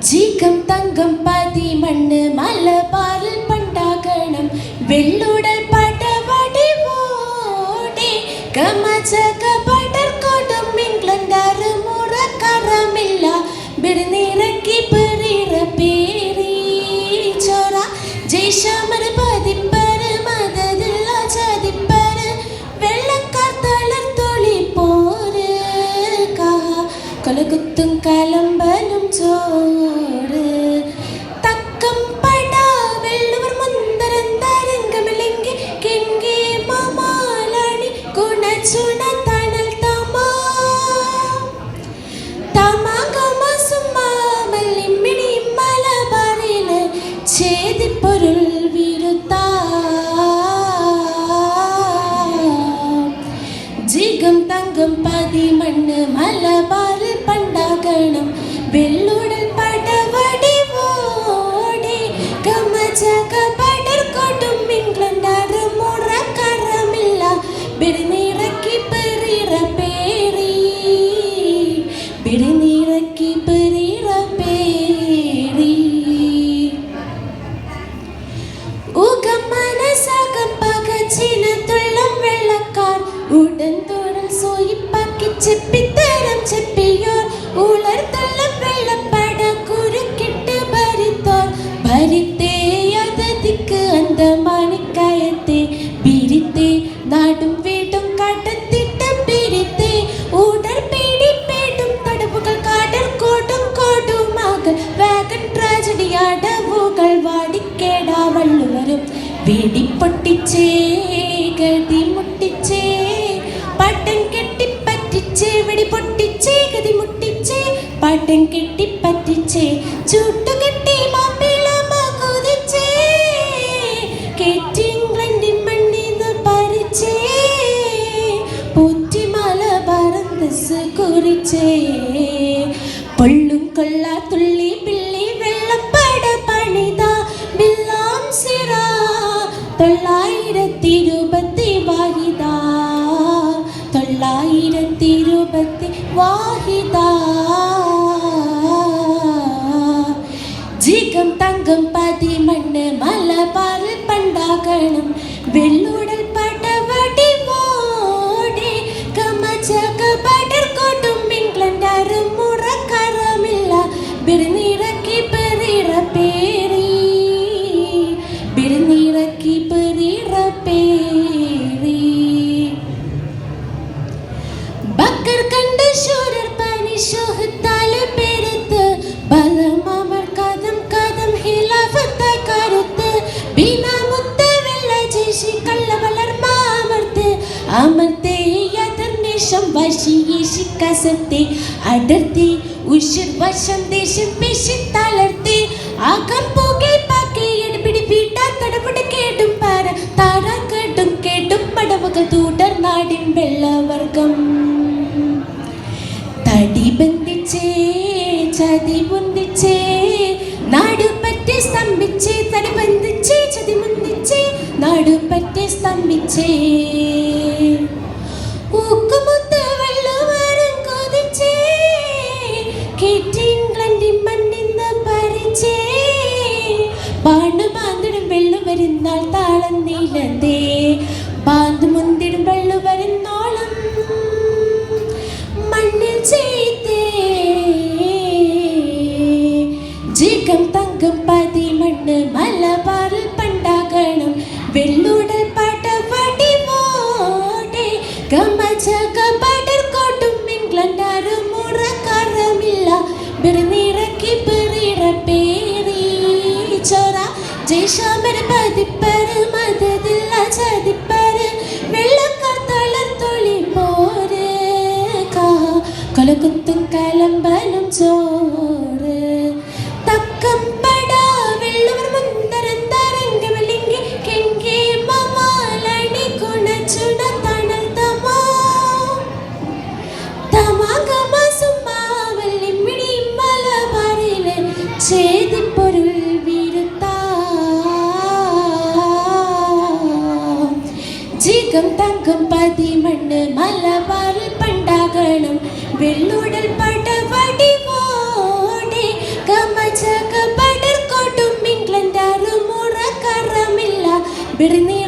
ജീകം തങ്കം പതി മണ്ണ് മലബാറിൽ പണ്ടാകണം വെള്ളുടൽ പടവടിവോടെ കമചക പടർക്കോടും ഇംഗ്ലണ്ടാറ് മുറക്കറമില്ല ബിർനിറക്കി പെറിറ പേരി ചോറ ജയ്ശാമർ പതിപ്പര് മദദില്ല ചതിപ്പര് വെള്ളക്കാർ തളർത്തോളി പോര് കൊലകുത്തും കലമ്പനും ചോറ് തക്കം പട വെള്ളുവർ മുന്തരന്തരംഗമില്ലെങ്കിൽ കെങ്കി മമാലാണി ഗുണചുണ തണൽ തമാ തമാകമസുമാമല്ലിമ്മിണി മലബാറില് ചേതിപ്പൊരുൾ വിരുത്താ ജീകം തങ്കം പതി മണ്ണ് മലബാറിൽ പണ്ടാകണം വെള്ളുടൽ പടവടിവോടെ കമചക പടർക്കോട്ടും ഇംഗ്ലണ്ടാറ് മുറക്കറമില്ല ബിർനിറക്കി പെറിറ പേരി ബിർനിറക്കി പെറിറ പേരി ഊകം മനസകം പകച്ചിന തുള്ളം വെള്ളക്കാർ ഉടൻ തോടൽ സോയിപ്പാക്കി ചെപ്പിത്തരം ചെപ്പിയോർ ഉളർത്തള്ളം വെള്ളപ്പട കുരുക്കിട്ട് ഭരിത്തോർ ഭരിത്തേ യഥതിക്ക് അന്തമാണിക്കയത്തെ ബിരിത്തെ നാടും വീടും കടത്തിട്ട് ബിരിത്തെ ഉടർ പീഡിപ്പേടും തടവുകൾ കാടൽ കോടും കോടുമാകൽ വാഗൺ ട്രാജഡി അടവുകൾ വാടിക്കേടാ വള്ളുവരും വെടിപ്പൊട്ടിച്ചേ ഗതി മുട്ടിച്ചേ പാട്ടം കെട്ടിപ്പറ്റിച്ചേ വെടി പൊട്ടിച്ചേ ഗതി മുട്ടിച്ചേ പാട്ടം കെട്ടിപ്പറ്റിച്ചേ ചൂട്ടുകെട്ടി മാപ്പിള മകുതിച്ചേ കേറ്റിംഗ്ലണ്ടി മണ്ണിന്ന് പരിച്ചേ പൂറ്റി മലബാറന്തസ് കുറിച്ചേ പൊള്ളും കൊള്ളാ തുള്ളി പിള്ളി വെള്ളപ്പട പണിത ബില്ലാം സിറ 920 വാഹിദ 920 വാഹിദ ജീകം തങ്കം പതി മണ്ണ് മലബാറിൽ പണ്ടാകണം വെള്ളുടൽ പടവടിവോടെ കമചക പടർക്കോട്ടും ഇംഗ്ലണ്ടാറ് മുറക്കറമില്ല ബിർനിറക്കി പെറിറ പേരി ബിർനിറക്കി പെറിറ പേരി ബക്കർ കണ്ട ശൂരർ പനി ശോഹത്താല് പെരുത്ത് ബലമാമർ കഥം കഥം ഹിലാഫത്ത കരുത്ത് ബീനാമുത്ത വെള്ള ജേഷി കള്ളവളർ മാമർത്ത് അമർത്തെ യഥർനിഷം വശീഷി കസത്തെ അടർത്തി ഉഷിർ വശം ദേശം പേശി തളർത്തി ആകം പോകെ പാക്കി എടുപിടി വീട്ടാ തടപട കേട്ടും പാര താര കേട്ടും പടവകൾ തൂടർ നാടിൻ വെള്ളവർഗം തടി ബന്ധിച്ചേ ചതി ബന്ധിച്ചേ നാട് പറ്റി സ്തംഭിച്ചേ തടി ബന്ധിച്ചേ ചതി ബന്ധിച്ചേ നാട് പറ്റി സ്തംഭിച്ചേ ഊക്കുമുത്ത് വെള്ളുവരം കൊതിച്ചേ കേറ്റിംഗ്ലണ്ടി മണ്ണിന്ന് പരിച്ചേ പാണ്ടു ബാന്തിടും വെള്ളു വരുന്നാൾ താളം നീലന്തേ ബാന്തു മുന്തിടും വെള്ളു വരുന്നോളം മണ്ണിൽ ചെയ്തേ ജീകം തങ്കം പതി മണ്ണ് മലബാറിൽ പണ്ടാകണം വെള്ളുടൽ പടവടിവോടെ കമചക പടർക്കോട്ടും ഇംഗ്ലണ്ടാറ് മുറക്കറമില്ല ബിർനിറക്കി പെറിറ പേരി ചോറ ജയ്ശാമർ പതിപ്പര് മദദില്ല ചതിപ്പര് വെള്ളക്കാർ തളർത്തോളി പോര് കൊലകുത്തും കലമ്പനും ചോറ് തക്കം പട വെള്ളുവർ മുന്തരന്തരംഗമില്ലെങ്കിൽ കെങ്കി മമാലാണി ഗുണചുണ തണൽ തമാ തമാകമസുമാവല്ലിമ്മിണി മലബാറില് ചേതിപ്പൊരുൾ വിരുത്താ ജീകം തങ്കം പതി മണ്ണ് മലബാറിൽ പണ്ടാകണം വെള്ളുടൽ പടവടിവോടെ കമച വിടർന്നിടാം